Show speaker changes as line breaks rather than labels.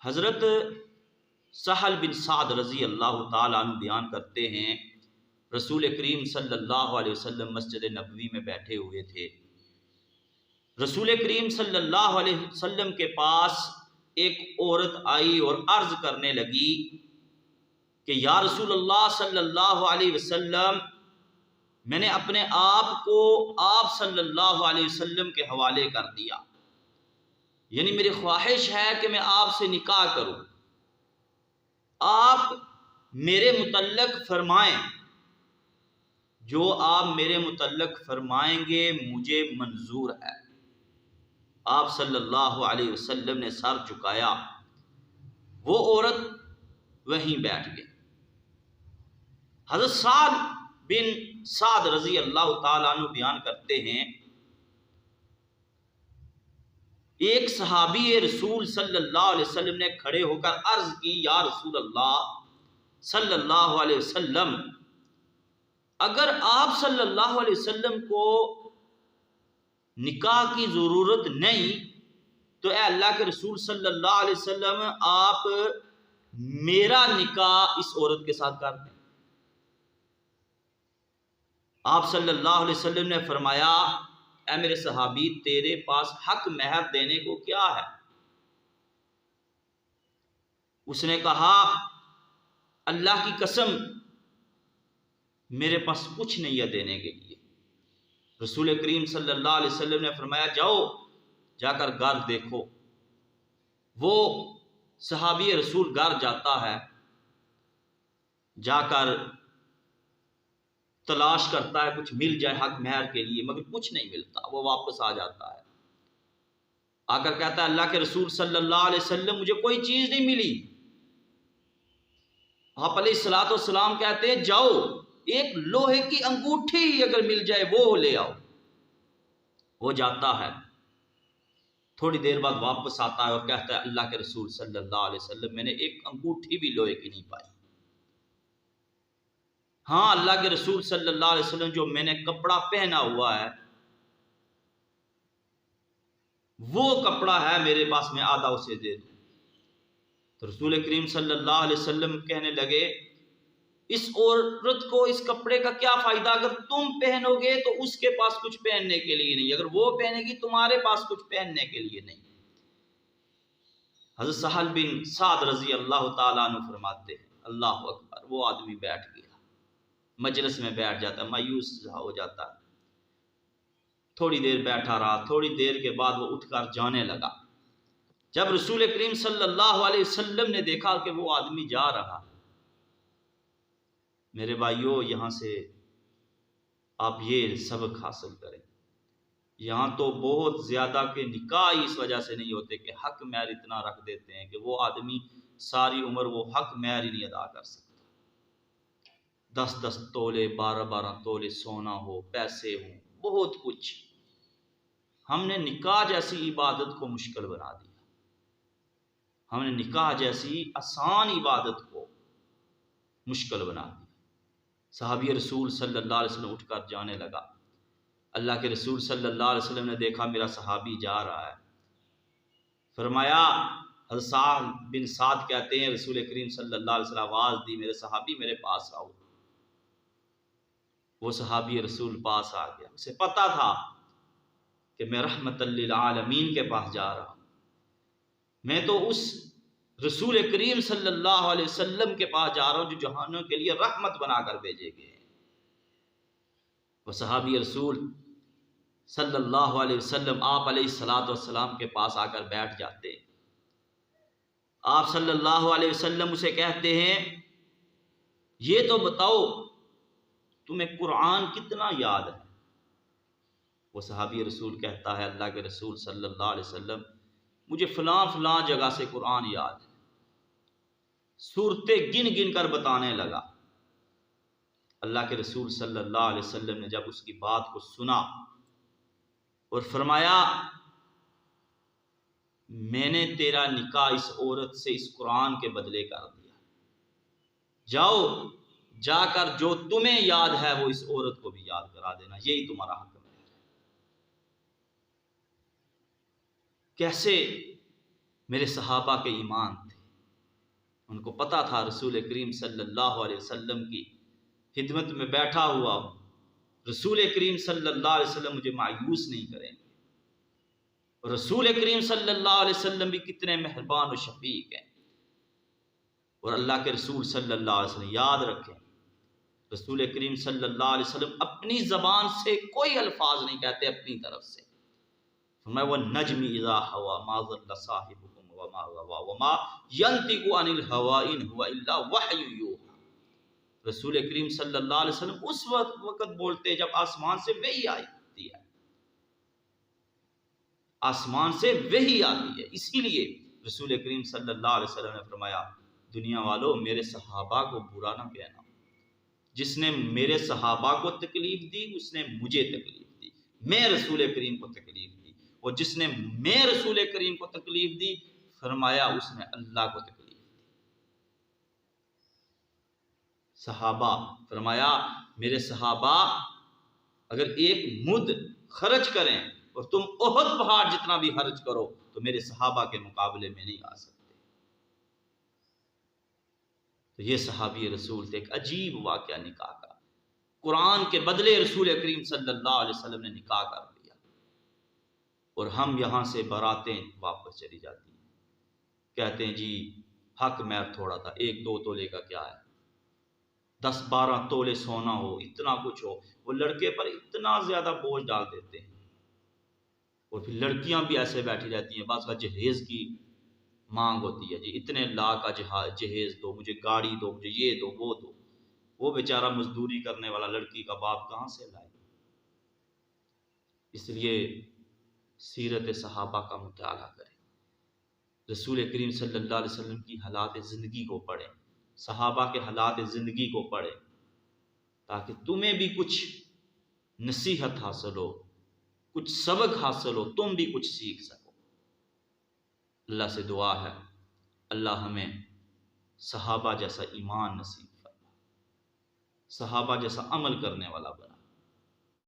हज़रत सहल बिन साद रज़ी अल्लाह ताला अन्हु बयान करते हैं, रसूल करीम सल्लल्लाहु अलैहि वसल्लम मस्जिद नबवी में बैठे हुए थे। रसूल करीम सल्लल्लाहु अलैहि वसल्लम के पास एक औरत आई और अर्ज़ करने लगी कि या रसूल अल्लाह सल्लल्लाहु अलैहि वसल्लम, मैंने अपने आप को आप सल्लल्लाहु अलैहि वसल्लम के हवाले कर दिया, यानी मेरी ख्वाहिश है कि मैं आपसे निकाह करूं। आप मेरे मुतल्लक फरमाएं, जो आप मेरे मुतल्लक फरमाएंगे मुझे मंजूर है। आप सल्लल्लाहु अलैहि वसल्लम ने सर झुकाया, वो औरत वहीं बैठ गई। हज़रत साद बिन साद रज़ी अल्लाह ताला अन्हु बयान करते हैं, एक सहाबी रसूल सल्लल्लाहु अलैहि वसल्लम ने खड़े होकर अर्ज की, या रसूल अल्लाह सल्लल्लाहु अलैहि वसल्लम, अगर आप सल्लल्लाहु अलैहि वसल्लम को निकाह की ज़रूरत नहीं तो ए अल्लाह के रसूल सल्लल्लाहु अलैहि वसल्लम, आप मेरा निकाह इस औरत के साथ कर दें। आप सल्लल्लाहु अलैहि वसल्लम ने फरमाया, ए मेरे सहाबी, तेरे पास हक महर देने को क्या है? उसने कहा, अल्लाह की कसम, मेरे पास कुछ नहीं है देने के लिए। रसूल करीम सल्लल्लाहु अलैहि वसल्लम ने फरमाया, जाओ जाकर घर देखो। वो सहाबी रसूल घर जाता है, जाकर तलाश करता है कुछ मिल जाए हक महर के लिए, मगर कुछ नहीं मिलता। वो वापस आ जाता है, आकर कहता है, अल्लाह के रसूल सल्लल्लाहु अलैहि वसल्लम, मुझे कोई चीज नहीं मिली। आप अलैहिस्सलातु वस्सलाम कहते हैं, जाओ एक लोहे की अंगूठी अगर मिल जाए वो ले आओ। वो जाता है, थोड़ी देर बाद वापस आता है और कहता है, अल्लाह के रसूल सल्लल्लाहु अलैहि वसल्लम, मैंने एक अंगूठी भी लोहे की नहीं पाई। हाँ, अल्लाह के रसूल सल्लल्लाहु अलैहि वसल्लम, जो मैंने कपड़ा पहना हुआ है वो कपड़ा है मेरे पास, मैं आधा उसे दे दूं। तो रसूल करीम सल्लल्लाहु अलैहि वसल्लम कहने लगे, इस औरत को इस कपड़े का क्या फायदा? अगर तुम पहनोगे तो उसके पास कुछ पहनने के लिए नहीं, अगर वो पहनेगी तुम्हारे पास कुछ पहनने के लिए नहीं। हज़रत सहल बिन साद रज़ी अल्लाह ताला अन्हु फरमाते हैं, अल्लाह अकबर, वो आदमी बैठ गया, मजलिस में बैठ जाता, मायूस हो जाता। थोड़ी देर बैठा रहा, थोड़ी देर के बाद वो उठकर जाने लगा। जब रसूल करीम सल्लल्लाहु अलैहि वसल्लम ने देखा कि वो आदमी जा रहा, मेरे भाइयों, यहाँ से आप ये सबक हासिल करें, यहाँ तो बहुत ज़्यादा के निकाह इस वजह से नहीं होते कि हक महर इतना रख देते हैं कि वो आदमी सारी उम्र वो हक महर ही नहीं अदा कर सकता। 10-10 तोले, 12-12 तोले सोना हो, पैसे हो, बहुत कुछ। हमने निकाह जैसी इबादत को मुश्किल बना दिया, हमने निकाह जैसी आसान इबादत को मुश्किल बना दिया। सहाबी रसूल सल्लल्लाहु अलैहि वसल्लम उठकर जाने लगा। अल्लाह के रसूल सल्लल्लाहु अलैहि वसल्लम ने देखा मेरा सहाबी जा रहा है, फरमाया, हज़रत बिन साद कहते हैं, रसूल करीम सल्लल्लाहु अलैहि वसल्लम आवाज़ दी, मेरे सहाबी मेरे पास आओ। वो सहाबी रसूल पास आ गया। उसे पता था कि मैं रहमतल लिल आलमीन के पास जा रहा हूँ, मैं तो उस रसूल करीम सल्लल्लाहु अलैहि वसल्लम के पास जा रहा हूँ जो जहानों के लिए रहमत बनाकर भेजे गए। वो सहाबी रसूल सल्लल्लाहु अलैहि वसल्लम आप अलैहिस्सलातु वस्सलाम के पास आकर बैठ जाते। आप सल्लल्लाहु अलैहि वसल्लम उसे कहते हैं, ये तो बताओ तुम्हें कुरान कितना याद है? वो सहाबी रसूल कहता है, अल्लाह के रसूल सल्लल्लाहु अलैहि वसल्लम, मुझे फलां फलां जगह से कुरान याद है। सूरतें गिन गिन कर बताने लगा। अल्लाह के रसूल सल्लल्लाहु अलैहि वसल्लम ने जब उसकी बात को सुना और फरमाया, मैंने तेरा निकाह इस औरत से इस कुरान के बदले कर दिया, जाओ जाकर जो तुम्हें याद है वो इस औरत को भी याद करा देना, यही तुम्हारा हक है। कैसे मेरे सहाबा के ईमान थे, उनको पता था रसूल करीम सल्लल्लाहु अलैहि वसल्लम की खिदमत में बैठा हुआ हूँ, रसूल करीम सल्लल्लाहु अलैहि वसल्लम मुझे मायूस नहीं करेंगे। और रसूल करीम सल्लल्लाहु अलैहि वसल्लम भी कितने मेहरबान और शफीक हैं। और अल्लाह के रसूल सल्लल्लाहु अलैहि वसल्लम, याद रखें, रसूल करीम सल्लल्लाहु अलैहि वसल्लम अपनी ज़बान से कोई अल्फाज नहीं कहते अपनी तरफ से। मैं वो नजमी इज़ा हवा मा ज़ल्ला साहिबुकुम व मा गवा व मा यंतिकु अनिल हवा इन हुवा इल्ला वहयु यूहा। रसूल करीम सल्लल्लाहु अलैहि वसल्लम उस वक्त बोलते जब आसमान से वही आती है, आसमान से वही आती है। इसीलिए रसूल करीम सल्लल्लाहु अलैहि वसल्लम ने फरमाया, दुनिया वालों मेरे सहाबा को बुरा ना कहना, जिसने मेरे सहाबा को तकलीफ दी उसने मुझे तकलीफ दी, मैं रसूल करीम को तकलीफ दी, और जिसने मैं रसूल करीम को तकलीफ दी फरमाया उसने अल्लाह को तकलीफ दी। सहाबा, फरमाया मेरे सहाबा अगर एक मुद खर्च करें और तुम ओहद पहाड़ जितना भी खर्च करो तो मेरे सहाबा के मुकाबले में नहीं आ सकते। तो ये सहाबी रसूल थे। एक अजीब वाक़या निकाह का, कुरान के बदले रसूल करीम सल्लल्लाहु अलैहि वसल्लम ने निकाह कर लिया और हम यहाँ से बारातें वापस चली जाती हैं। कहते हैं जी हक महर थोड़ा था, 1-2 तोले का क्या है, 10-12 तोले सोना हो, इतना कुछ हो, वो लड़के पर इतना ज़्यादा बोझ डाल देते हैं। और फिर लड़कियां भी ऐसे बैठी रहती हैं, बस का जहेज़ की मांग होती है जी, इतने लाख का जहेज़ दो, मुझे गाड़ी दो, मुझे ये दो वो दो। वो बेचारा मजदूरी करने वाला लड़की का बाप कहाँ से लाए। इसलिए सीरत सहाबा का मुताला करें, रसूल करीम सल्लल्लाहु अलैहि वसल्लम की हालात ज़िंदगी को पढ़ें, सहाबा के हालात ज़िंदगी को पढ़ें, ताकि तुम्हें भी कुछ नसीहत हासिल हो, कुछ सबक हासिल हो, तुम भी कुछ सीख सको। अल्लाह से दुआ है अल्लाह हमें सहाबा जैसा ईमान नसीब फरमाए, सहाबा जैसा अमल करने वाला बना।